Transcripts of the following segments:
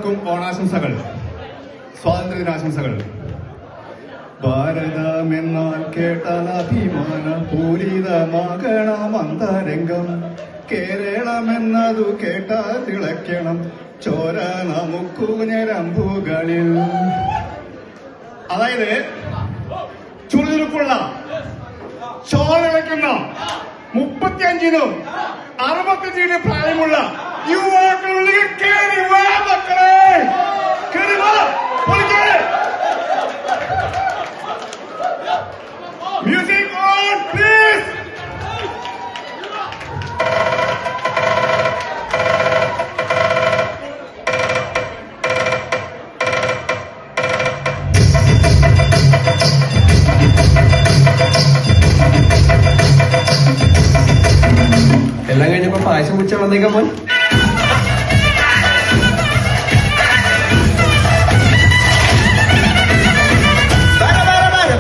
എല്ലാവർക്കും ഓണാശംസകൾ, സ്വാതന്ത്ര്യദിനാശംസകൾ. ഭാരതമെന്നാൽ കേട്ടാൽ അഭിമാന പൂരിതമാകണം അന്തരംഗം. കേരളമെന്നതു കേട്ടാൽ തിളയ്ക്കണം ചോര നമുക്കു ഞരമ്പുകളിൽ. അതായത് ചുറുചുറുക്കുള്ള ചോളിളയ്ക്കുന്ന 35-നും 65-നും പ്രായമുള്ള യുവാക്കളുള്ളിൽ കേറി വാ മക്കളെ, കേറി വാ, പൊളിക്കേ. Music on please. എല്ലാം കഴിഞ്ഞപ്പോ പായസം കുടിച്ച വന്നേക്കാൻ പോൻ.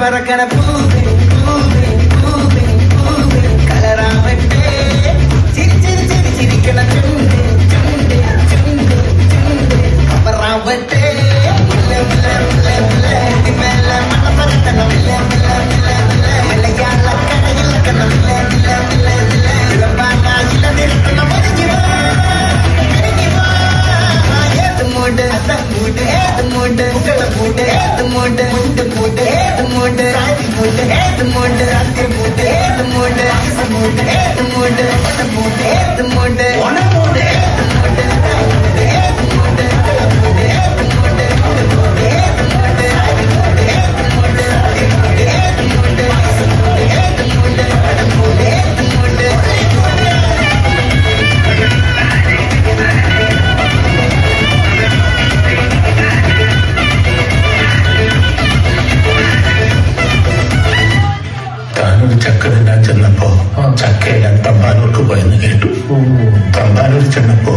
പറക്കണ പൂവേ പൂവേ പൂവേ പൂവേ കളറാവട്ടെ, ചിരിക്കണ ചുണ്ട് ചുണ്ട് ചുണ്ട് ചുണ്ട് അപ്പറാവട്ടെ. ചക്ക തിന്നാൻ ചെന്നപ്പോ ചക്കയെല്ലാം തമ്പാനൂർക്ക് പോയെന്ന് കേട്ടു. തമ്പാനൂർ ചെന്നപ്പോ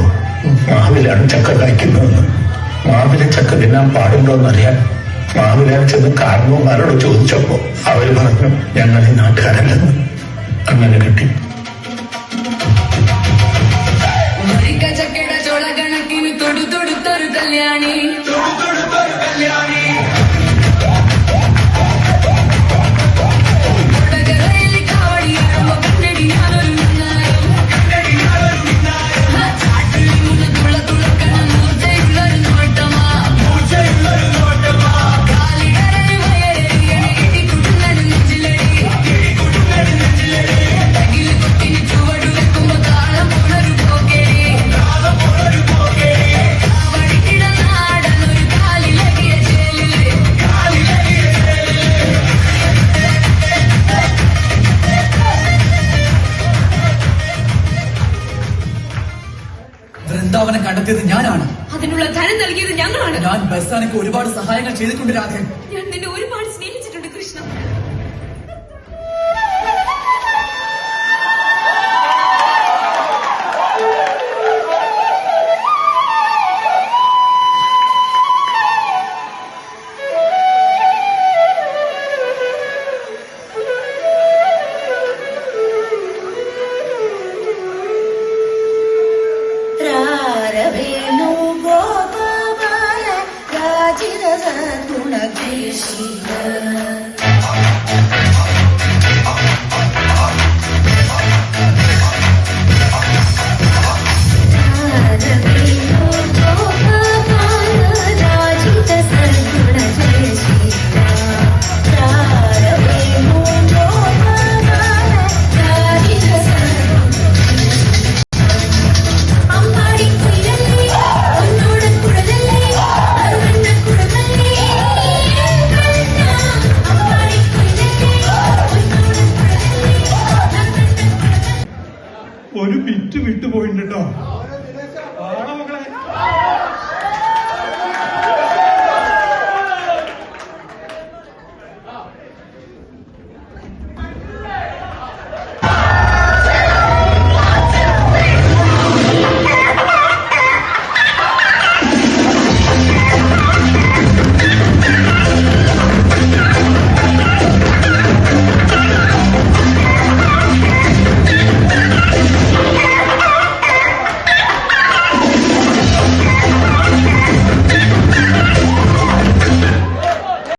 മാവിലാണ് ചക്ക കായ്ക്കുന്നതെന്ന്. മാവിലെ ചക്ക തിന്നാൻ പാടുണ്ടോന്നറിയാൻ മാവിലാണ് ചെന്ന് കാരണവന്മാരോട് ചോദിച്ചപ്പോ അവര് പറഞ്ഞു ഞങ്ങൾ ഈ നാട്ടുകാരല്ലെന്ന്. അങ്ങനെ കിട്ടി. ചക്കയുടെ ചോള കണക്കിന് തൊടുത്തൊടുത്തൊരു കല്യാണി. വൃന്ദാവനം കണ്ടെത്തിയത് ഞാനാണ്. അതിനുള്ള ധനം നൽകിയത് ഞങ്ങളാണ്. ഞാൻ ബസ്സാനക്ക് ഒരുപാട് സഹായങ്ങൾ ചെയ്തിട്ടുണ്ട് രാധൻ. ഞാൻ നിന്നെ ഒരുപാട് സ്നേഹിച്ചിട്ടുണ്ട് കൃഷ്ണ. Guణ